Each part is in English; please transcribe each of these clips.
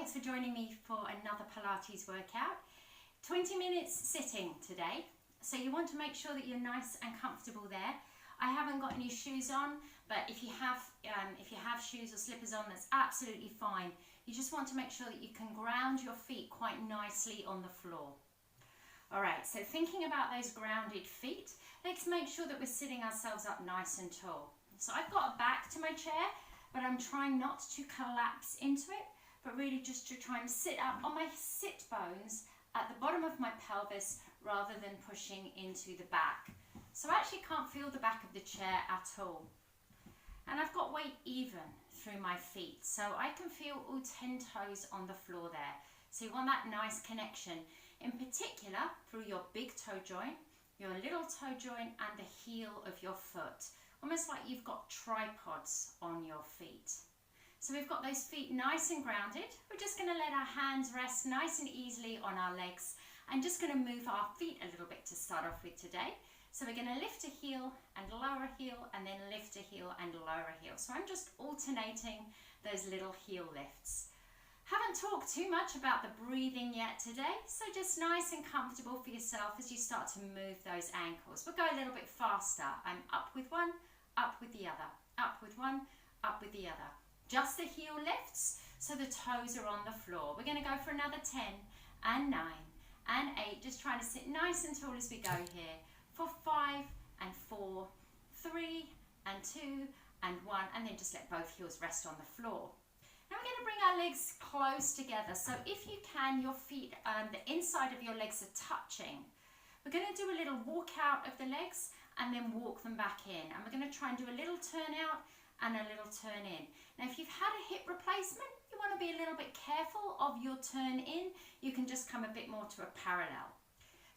thanks for joining me for another Pilates workout. 20 minutes sitting today, so you want to make sure that you're nice and comfortable there. I haven't got any shoes on, but if you have shoes or slippers on, that's absolutely fine. You just want to make sure that you can ground your feet quite nicely on the floor. All right, so thinking about those grounded feet, let's make sure that we're sitting ourselves up nice and tall. So I've got a back to my chair, but I'm trying not to collapse into it, but really just to try and sit up on my sit bones at the bottom of my pelvis rather than pushing into the back. So I actually can't feel the back of the chair at all. And I've got weight even through my feet, so I can feel all 10 toes on the floor there. So you want that nice connection, in particular through your big toe joint, your little toe joint and the heel of your foot. Almost like you've got tripods on your feet. So we've got those feet nice and grounded. We're just going to let our hands rest nice and easily on our legs. I'm just going to move our feet a little bit to start off with today. So we're going to lift a heel and lower a heel and then lift a heel and lower a heel. So I'm just alternating those little heel lifts. Haven't talked too much about the breathing yet today, so just nice and comfortable for yourself as you start to move those ankles. We'll go a little bit faster. I'm up with one, up with the other, up with one, up with the other. Just the heel lifts, so the toes are on the floor. We're going to go for another 10 and 9 and 8, just trying to sit nice and tall as we go here. For 5 and 4, 3 and 2 and 1, and then just let both heels rest on the floor. Now we're going to bring our legs close together. So if you can, your feet, the inside of your legs are touching. We're going to do a little walk out of the legs and then walk them back in. And we're going to try and do a little turn out and a little turn in. Now if you've had a hip replacement, you want to be a little bit careful of your turn in. You can just come a bit more to a parallel.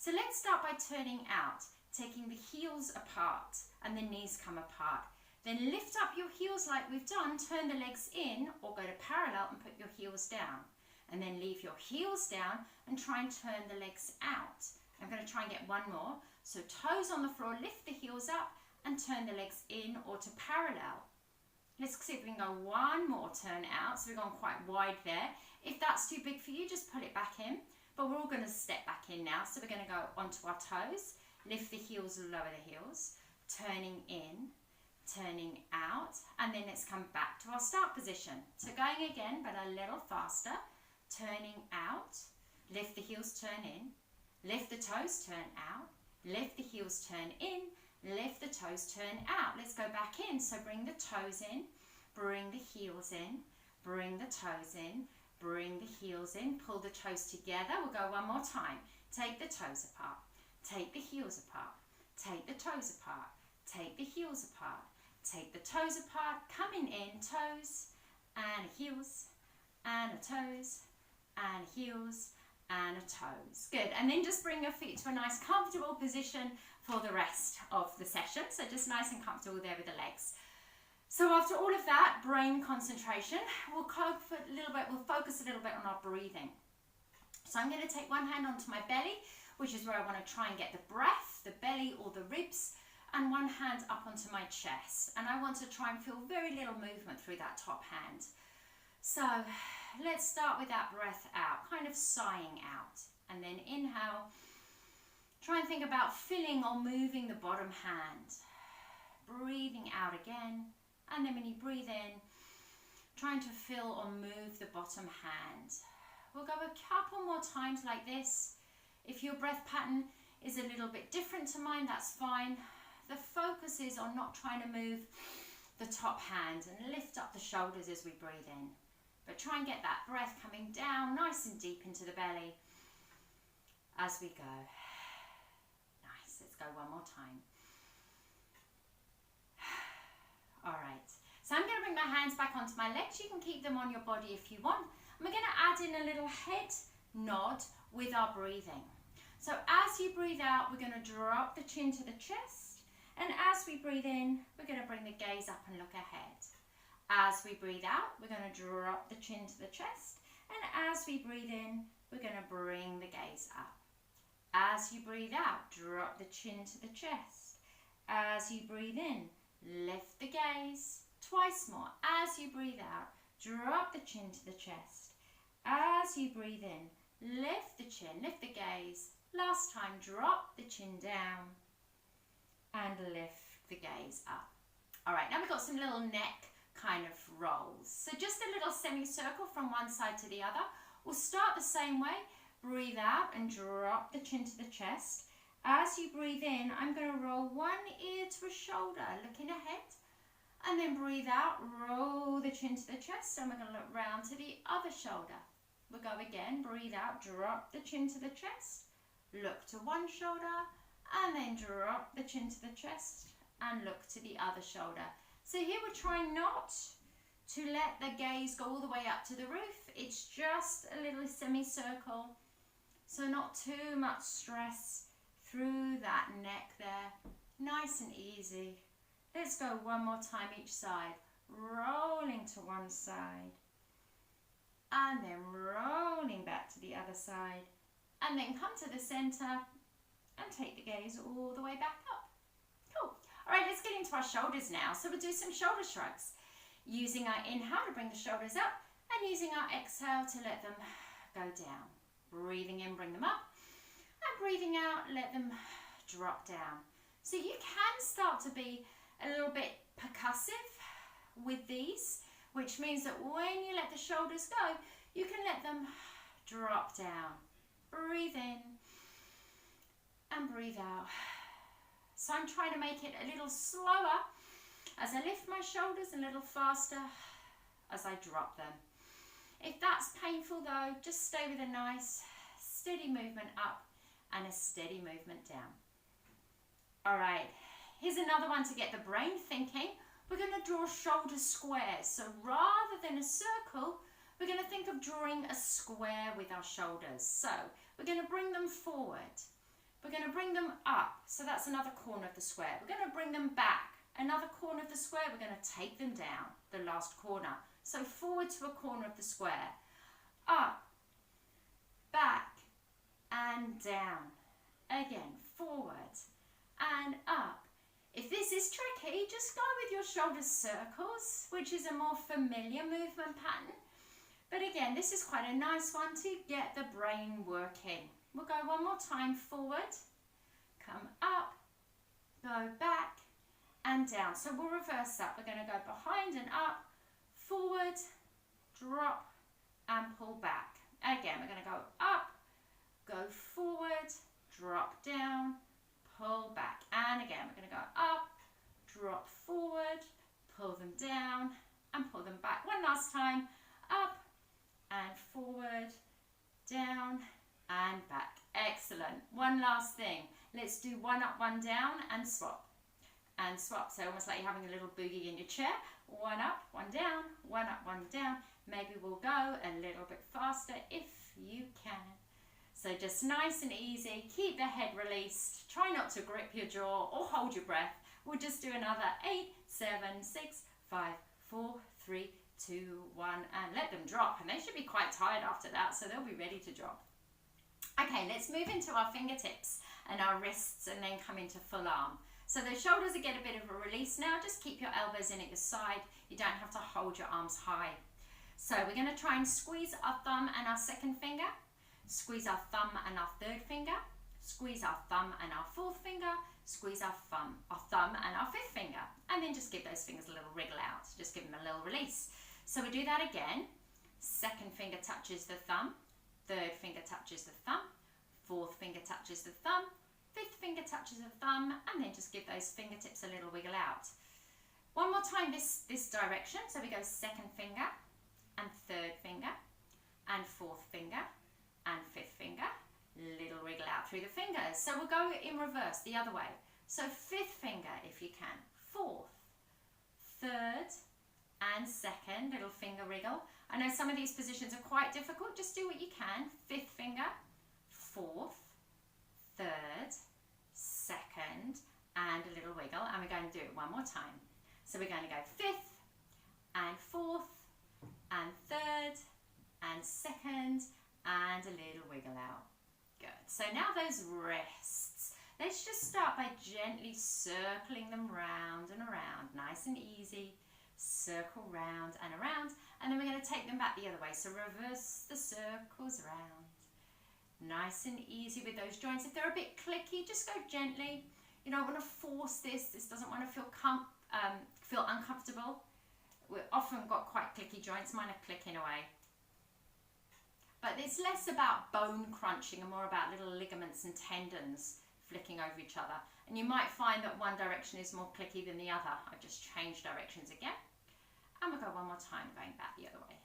So let's start by turning out, taking the heels apart and the knees come apart. Then lift up your heels like we've done, turn the legs in or go to parallel and put your heels down. And then leave your heels down and try and turn the legs out. I'm going to try and get one more. So toes on the floor, lift the heels up and turn the legs in or to parallel. Let's see if we can go one more turn out. So we've gone quite wide there. If that's too big for you, just pull it back in. But we're all going to step back in now. So we're going to go onto our toes, lift the heels, lower the heels, turning in, turning out, and then let's come back to our start position. So going again, but a little faster, turning out, lift the heels, turn in, lift the toes, turn out, lift the heels, turn in, lift the toes, turn out. Let's go back in. So bring the toes in, bring the heels in, bring the toes in, bring the heels in, pull the toes together. We'll go one more time. Take the toes apart, take the heels apart, take the toes apart, take the heels apart, take the toes apart, coming in, toes and heels and a toes and heels and a toes. Good, and then just bring your feet to a nice comfortable position for the rest of the session. So just nice and comfortable there with the legs. So after all of that brain concentration, we'll focus a little bit on our breathing. So I'm going to take one hand onto my belly, which is where I want to try and get the breath, the belly or the ribs, and one hand up onto my chest. And I want to try and feel very little movement through that top hand. So let's start with that breath out, kind of sighing out. And then inhale, try and think about filling or moving the bottom hand. Breathing out again. And then when you breathe in, trying to fill or move the bottom hand. We'll go a couple more times like this. If your breath pattern is a little bit different to mine, that's fine. The focus is on not trying to move the top hand and lift up the shoulders as we breathe in. But try and get that breath coming down nice and deep into the belly as we go. Nice, let's go one more time. All right, so I'm going to bring my hands back onto my legs. You can keep them on your body if you want. And we're going to add in a little head nod with our breathing. So as you breathe out, we're going to drop the chin to the chest. And as we breathe in, we're going to bring the gaze up and look ahead. As we breathe out, we're going to drop the chin to the chest. And as we breathe in, we're going to bring the gaze up. As you breathe out, drop the chin to the chest. As you breathe in, lift the gaze. Twice more. As you breathe out, drop the chin to the chest. As you breathe in, lift the chin, lift the gaze. Last time, drop the chin down and lift the gaze up. All right, now we've got some little neck kind of rolls. So just a little semicircle from one side to the other. We'll start the same way. Breathe out and drop the chin to the chest. As you breathe in, I'm going to roll one ear to a shoulder, looking ahead. And then breathe out, roll the chin to the chest, and we're going to look round to the other shoulder. We'll go again, breathe out, drop the chin to the chest, look to one shoulder, and then drop the chin to the chest and look to the other shoulder. So here we're trying not to let the gaze go all the way up to the roof. It's just a little semicircle, so not too much stress through that neck there. Nice and easy. Let's go one more time each side. Rolling to one side. And then rolling back to the other side. And then come to the center and take the gaze all the way back up. Cool. All right, let's get into our shoulders now. So we'll do some shoulder shrugs. Using our inhale to bring the shoulders up and using our exhale to let them go down. Breathing in, bring them up. And breathing out, let them drop down. So you can start to be a little bit percussive with these, which means that when you let the shoulders go, you can let them drop down. Breathe in and breathe out. So I'm trying to make it a little slower as I lift my shoulders, a little faster as I drop them. If that's painful though, just stay with a nice steady movement up and a steady movement down. All right, here's another one to get the brain thinking. We're going to draw shoulder squares. So rather than a circle, we're going to think of drawing a square with our shoulders. So we're going to bring them forward. We're going to bring them up. So that's another corner of the square. We're going to bring them back. Another corner of the square, we're going to take them down, the last corner. So forward to a corner of the square. Up, back, and down. Again, forward and up. If this is tricky, just go with your shoulder circles, which is a more familiar movement pattern. But again, this is quite a nice one to get the brain working. We'll go one more time, forward, come up, go back, and down. So we'll reverse that. We're going to go behind and up, forward, drop, and pull back. Again, we're going to go up, go forward, drop down, pull back. And again, we're going to go up, drop forward, pull them down, and pull them back. One last time, up and forward, down, and back. Excellent. One last thing. Let's do one up, one down, and swap. And swap, so almost like you're having a little boogie in your chair. One up, one down, one up, one down. Maybe we'll go a little bit faster if you can. So just nice and easy, keep the head released. Try not to grip your jaw or hold your breath. We'll just do another 8, 7, 6, 5, 4, 3, 2, 1, and let them drop. And they should be quite tired after that, so they'll be ready to drop. Okay, let's move into our fingertips and our wrists and then come into full arm. So the shoulders will get a bit of a release now. Just keep your elbows in at your side. You don't have to hold your arms high. So we're going to try and squeeze our thumb and our second finger. Squeeze our thumb and our third finger. Squeeze our thumb and our fourth finger. Squeeze our thumb and our fifth finger. And then just give those fingers a little wriggle out. Just give them a little release. So we do that again. Second finger touches the thumb. Third finger touches the thumb. Fourth finger touches the thumb. Fifth finger touches the thumb, and then just give those fingertips a little wiggle out. One more time this direction. So we go second finger and third finger and fourth finger and fifth finger. Little wriggle out through the fingers. So we'll go in reverse the other way. So fifth finger if you can. Fourth, third and second. Little finger wriggle. I know some of these positions are quite difficult. Just do what you can. Fifth finger, fourth, third, second, and a little wiggle, and we're going to do it one more time. So we're going to go fifth and fourth and third and second and a little wiggle out. Good. So now those wrists, let's just start by gently circling them round and around, nice and easy. Circle round and around, and then we're going to take them back the other way. So reverse the circles around. Nice and easy with those joints. If they're a bit clicky, just go gently. You don't want to force this. This doesn't want to feel uncomfortable. We've often got quite clicky joints. Mine are clicking away. But it's less about bone crunching and more about little ligaments and tendons flicking over each other. And you might find that one direction is more clicky than the other. I've just changed directions again. And we'll go one more time, going back the other way.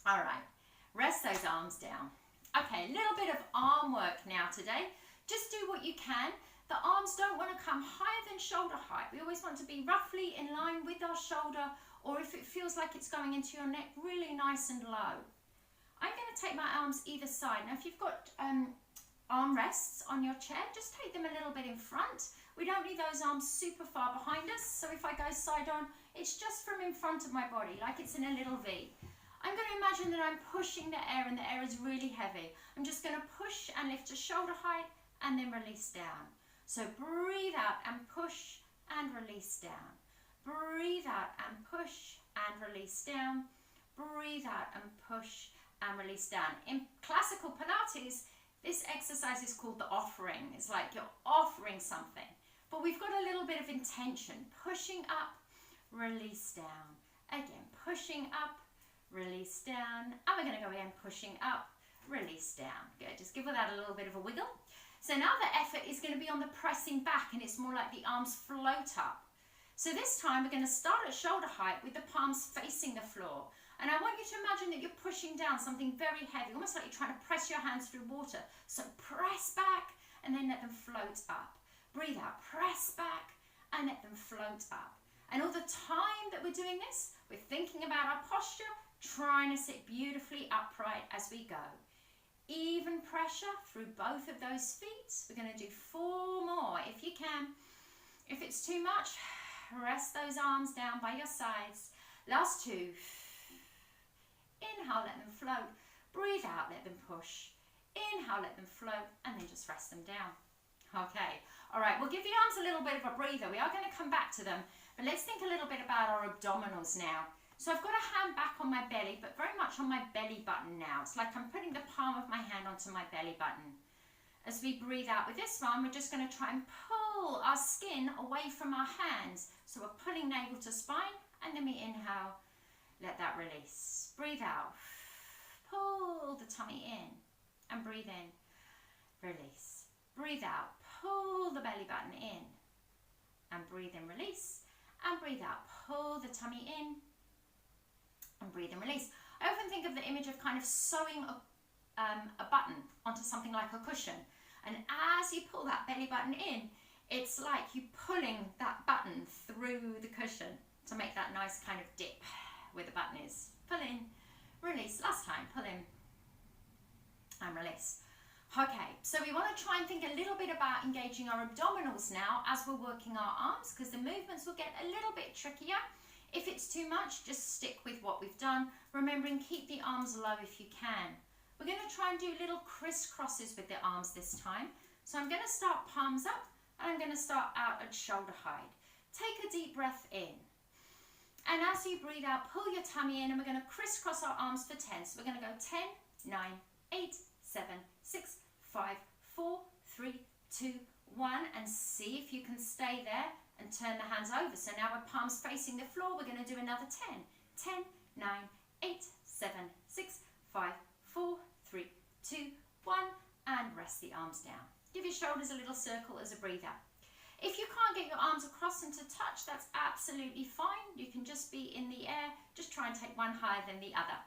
All right, rest those arms down. Okay, a little bit of arm work now today. Just do what you can. The arms don't want to come higher than shoulder height. We always want to be roughly in line with our shoulder, or if it feels like it's going into your neck, really nice and low. I'm going to take my arms either side. Now, if you've got arm rests on your chair, just take them a little bit in front. We don't need those arms super far behind us. So if I go side on, it's just from in front of my body, like it's in a little V. I'm going to imagine that I'm pushing the air and the air is really heavy. I'm just going to push and lift to shoulder height and then release down. So breathe out and push and release down. Breathe out and push and release down. Breathe out and push and release down. In classical Pilates, this exercise is called the offering. It's like you're offering something. But we've got a little bit of intention. Pushing up, release down. Again, pushing up, release down. And we're going to go again, pushing up, release down. Good. Just give that a little bit of a wiggle. So now the effort is going to be on the pressing back, and it's more like the arms float up. So this time we're going to start at shoulder height with the palms facing the floor. And I want you to imagine that you're pushing down something very heavy, almost like you're trying to press your hands through water. So press back and then let them float up. Breathe out, press back and let them float up. And all the time that we're doing this, we're thinking about our posture, trying to sit beautifully upright as we go. Even pressure through both of those feet. We're going to do 4 more if you can. If it's too much, rest those arms down by your sides. Last 2. Inhale, let them float. Breathe out, let them push. Inhale, let them float, and then just rest them down. Okay, all right, we'll give the arms a little bit of a breather. We are going to come back to them, but let's think a little bit about our abdominals now. So I've got a hand back on my belly, but very much on my belly button now. It's like I'm putting the palm of my hand onto my belly button. As we breathe out with this one, we're just going to try and pull our skin away from our hands. So we're pulling navel to spine, and then we inhale, let that release. Breathe out, pull the tummy in, and breathe in, release. Breathe out, pull the belly button in, and breathe in, release. And breathe out, pull the tummy in, and breathe and release. I often think of the image of kind of sewing a button onto something like a cushion. And as you pull that belly button in, it's like you pulling that button through the cushion to make that nice kind of dip where the button is. Pull in, release. Last time, pull in and release. Okay, so we want to try and think a little bit about engaging our abdominals now as we're working our arms, because the movements will get a little bit trickier. If it's too much, just stick with what we've done. Remembering, keep the arms low if you can. We're going to try and do little crisscrosses with the arms this time. So I'm going to start palms up, and I'm going to start out at shoulder height. Take a deep breath in. And as you breathe out, pull your tummy in, and we're going to crisscross our arms for 10. So we're going to go 10, 9, 8, 7, 6, 5, 4, 3, 2, 1. And see if you can stay there and turn the hands over. So now we're palms facing the floor. We're going to do another 10. 10, 9, 8, 7, 6, 5, 4, 3, 2, 1. And rest the arms down. Give your shoulders a little circle as a breather. If you can't get your arms across and to touch, that's absolutely fine. You can just be in the air. Just try and take one higher than the other.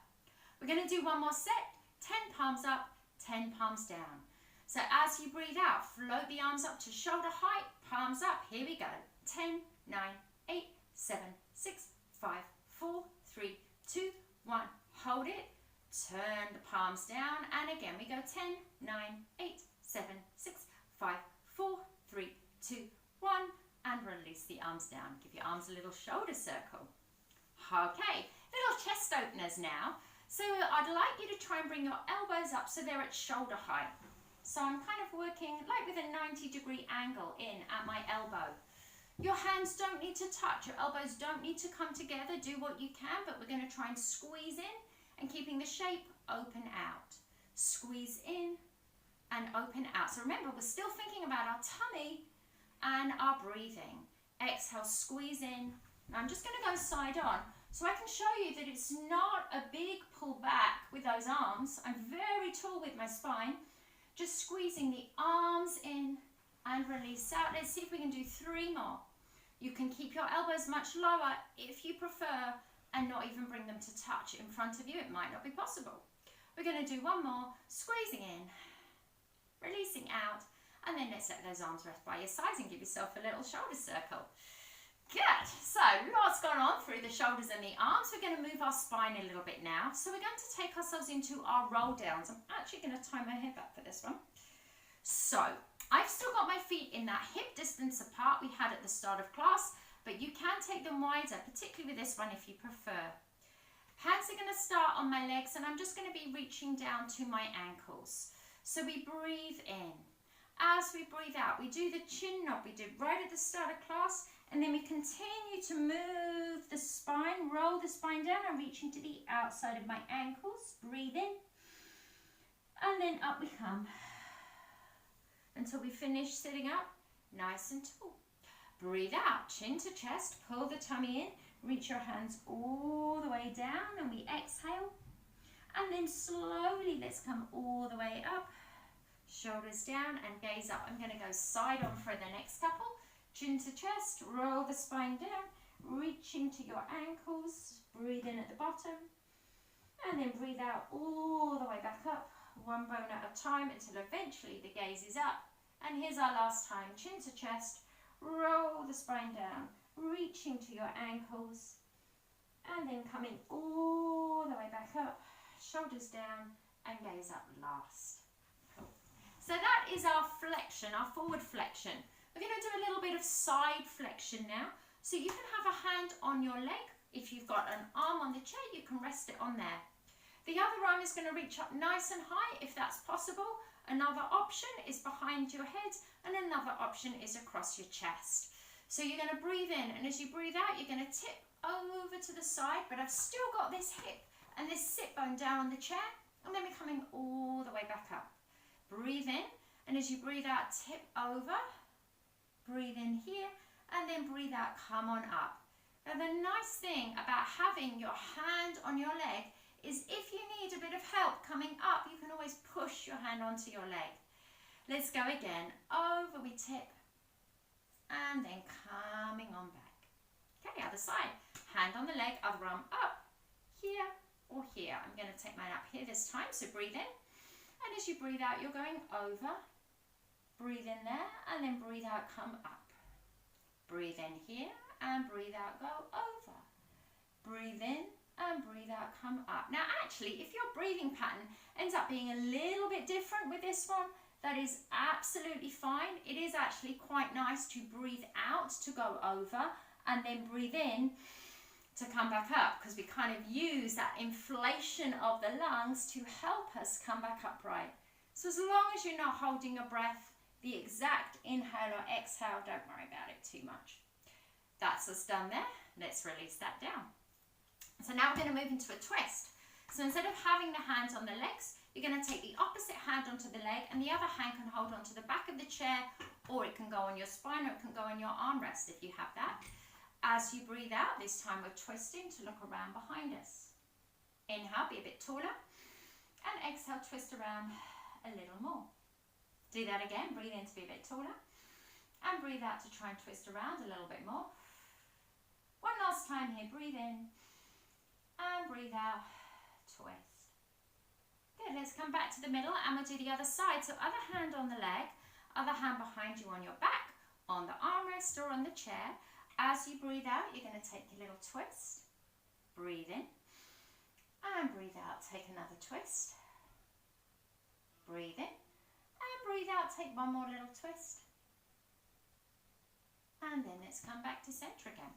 We're going to do one more set. 10 palms up, 10 palms down. So as you breathe out, float the arms up to shoulder height, palms up. Here we go. 10, 9, 8, 7, 6, 5, 4, 3, 2, 1. Hold it. Turn the palms down. And again, we go 10, 9, 8, 7, 6, 5, 4, 3, 2, 1. And release the arms down. Give your arms a little shoulder circle. Okay, little chest openers now. So I'd like you to try and bring your elbows up so they're at shoulder height. So I'm kind of working like with a 90-degree angle in at my elbow. Your hands don't need to touch, your elbows don't need to come together. Do what you can, but we're going to try and squeeze in and keeping the shape open out. Squeeze in and open out. So remember, we're still thinking about our tummy and our breathing. Exhale, squeeze in. Now I'm just going to go side on so I can show you that it's not a big pull back with those arms. I'm very tall with my spine. Just squeezing the arms in and release out. Let's see if we can do 3 more. You can keep your elbows much lower if you prefer and not even bring them to touch in front of you. It might not be possible. We're going to do 1 more. Squeezing in, releasing out, and then let's let those arms rest by your sides and give yourself a little shoulder circle. Good. So lots gone on through the shoulders and the arms. We're going to move our spine a little bit now. So we're going to take ourselves into our roll downs. I'm actually going to tie my hair back for this one. So I've still got my feet in that hip distance apart we had at the start of class, but you can take them wider, particularly with this one if you prefer. Hands are going to start on my legs and I'm just going to be reaching down to my ankles. So we breathe in. As we breathe out, we do the chin knob we did right at the start of class, and then we continue to move the spine, roll the spine down and reaching to the outside of my ankles. Breathe in and then up we come until we finish sitting up nice and tall. Breathe out, chin to chest, pull the tummy in, reach your hands all the way down and we exhale. And then slowly let's come all the way up, shoulders down and gaze up. I'm going to go side on for the next couple. Chin to chest, roll the spine down, reaching to your ankles, breathe in at the bottom, and then breathe out all the way back up, 1 bone at a time until eventually the gaze is up. And here's our last time, chin to chest, roll the spine down, reaching to your ankles, and then coming all the way back up, shoulders down, and gaze up last. Cool. So that is our flexion, our forward flexion. We're going to do a little bit of side flexion now. So you can have a hand on your leg. If you've got an arm on the chair, you can rest it on there. The other arm is going to reach up nice and high if that's possible. Another option is behind your head and another option is across your chest. So you're going to breathe in, and as you breathe out, you're going to tip over to the side, but I've still got this hip and this sit bone down on the chair, and then we're coming all the way back up. Breathe in, and as you breathe out, tip over. Breathe in here, and then breathe out, come on up. Now the nice thing about having your hand on your leg is if you need a bit of help coming up, you can always push your hand onto your leg. Let's go again. Over we tip, and then coming on back. Okay, other side. Hand on the leg, other arm up, here or here. I'm going to take mine up here this time, so breathe in. And as you breathe out, you're going over. Breathe in there, and then breathe out, come up. Breathe in here, and breathe out, go over. Breathe in, and breathe out, come up. Now actually, if your breathing pattern ends up being a little bit different with this one, that is absolutely fine. It is actually quite nice to breathe out to go over, and then breathe in to come back up, because we kind of use that inflation of the lungs to help us come back upright. So as long as you're not holding your breath, the exact inhale or exhale, don't worry about it too much. That's us done there. Let's release that down. So now we're going to move into a twist. So instead of having the hands on the legs, you're going to take the opposite hand onto the leg, and the other hand can hold onto the back of the chair, or it can go on your spine, or it can go on your armrest if you have that. As you breathe out, this time we're twisting to look around behind us. Inhale, be a bit taller, and exhale, twist around a little more. Do that again, breathe in to be a bit taller, and breathe out to try and twist around a little bit more. One last time here, breathe in, and breathe out, twist. Good, let's come back to the middle, and we'll do the other side. So other hand on the leg, other hand behind you on your back, on the armrest or on the chair. As you breathe out, you're going to take a little twist. Breathe in, and breathe out, take another twist. Breathe in. And breathe out, take one more little twist. And then let's come back to center again.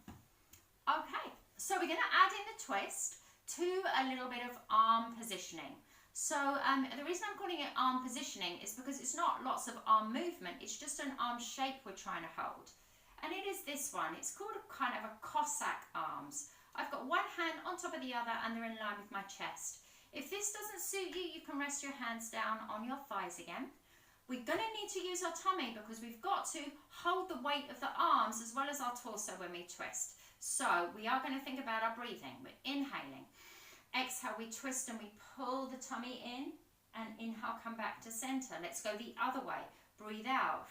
Okay, so we're going to add in the twist to a little bit of arm positioning. So the reason I'm calling it arm positioning is because it's not lots of arm movement, it's just an arm shape we're trying to hold. and it is this one. It's called a kind of a Cossack arms. I've got one hand on top of the other and they're in line with my chest. If this doesn't suit you, you can rest your hands down on your thighs again. We're going to need to use our tummy because we've got to hold the weight of the arms as well as our torso when we twist. So we are going to think about our breathing. We're inhaling. Exhale, we twist and we pull the tummy in, and inhale, come back to center. Let's go the other way. Breathe out.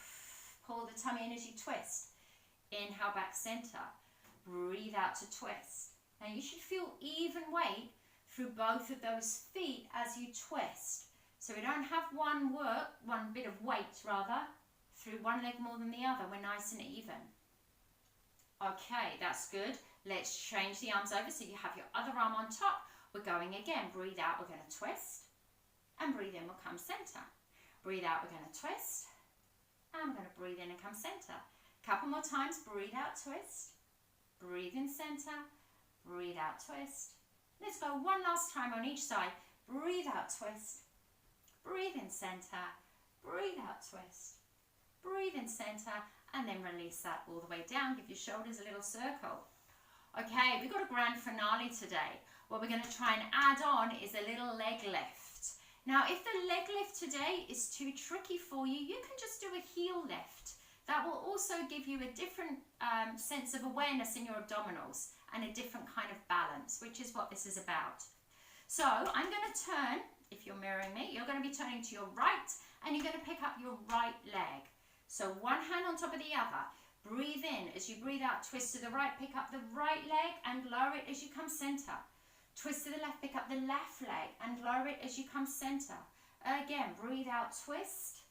Pull the tummy in as you twist. Inhale, back center. Breathe out to twist. Now you should feel even weight through both of those feet as you twist. So we don't have one bit of weight rather, through one leg more than the other. We're nice and even. Okay, that's good. Let's change the arms over so you have your other arm on top. We're going again. Breathe out, we're going to twist. And breathe in, we'll come center. Breathe out, we're going to twist. And we're going to breathe in and come center. Couple more times. Breathe out, twist. Breathe in center. Breathe out, twist. Let's go one last time on each side. Breathe out, twist. Breathe in center. Breathe out, twist. Breathe in center. And then release that all the way down. Give your shoulders a little circle. Okay, we've got a grand finale today. What we're going to try and add on is a little leg lift. Now, if the leg lift today is too tricky for you, you can just do a heel lift. That will also give you a different sense of awareness in your abdominals and a different kind of balance, which is what this is about. So I'm going to turn, if you're mirroring me, you're going to be turning to your right and you're going to pick up your right leg. So one hand on top of the other. Breathe in. As you breathe out, twist to the right, pick up the right leg and lower it as you come center. Twist to the left, pick up the left leg and lower it as you come center. Again, breathe out, twist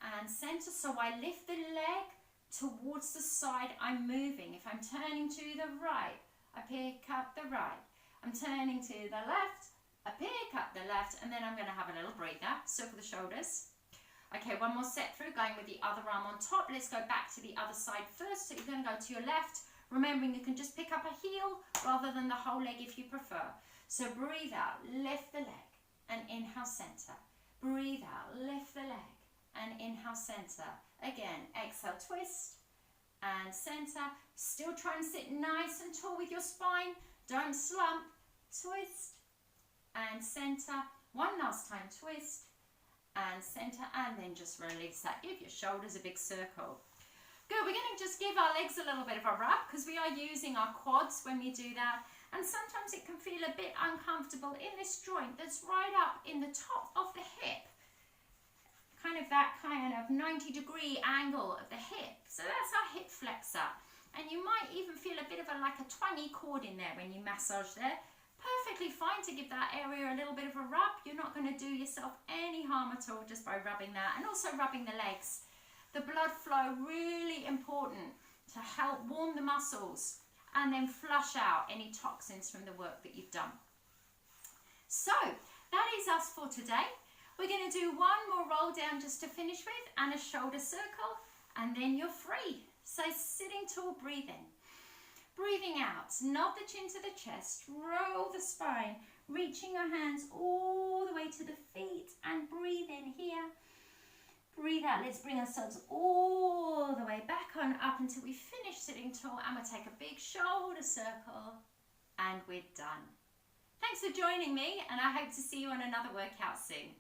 and center. So I lift the leg towards the side I'm moving. If I'm turning to the right, I pick up the right. I'm turning to the left, I pick up the left, and then I'm going to have a little breather. Circle the shoulders. Okay, one more set through, going with the other arm on top. Let's go back to the other side first. So you're going to go to your left, remembering you can just pick up a heel rather than the whole leg if you prefer. So breathe out, lift the leg, and inhale, center. Breathe out, lift the leg, and inhale, center. Again, exhale, twist, and center. Still try and sit nice and tall with your spine. Don't slump. Twist, and center. One last time, twist, and center, and then just release that. Give your shoulders a big circle. Good, we're going to just give our legs a little bit of a rub because we are using our quads when we do that. And sometimes it can feel a bit uncomfortable in this joint that's right up in the top of the hip. Kind of that kind of 90-degree angle of the hip. So that's our hip flexor. And you might even feel a bit of like a twangy cord in there when you massage there. Perfectly fine to give that area a little bit of a rub. You're not going to do yourself any harm at all just by rubbing that. And also rubbing the legs. The blood flow, really important to help warm the muscles and then flush out any toxins from the work that you've done. So that is us for today. We're going to do one more roll down just to finish with and a shoulder circle, and then you're free. So sitting tall, breathing. Breathing out, nod the chin to the chest, roll the spine, reaching your hands all the way to the feet, and breathe in here. Breathe out. Let's bring ourselves all the way back on up until we finish sitting tall, and we'll take a big shoulder circle, and we're done. Thanks for joining me, and I hope to see you on another workout soon.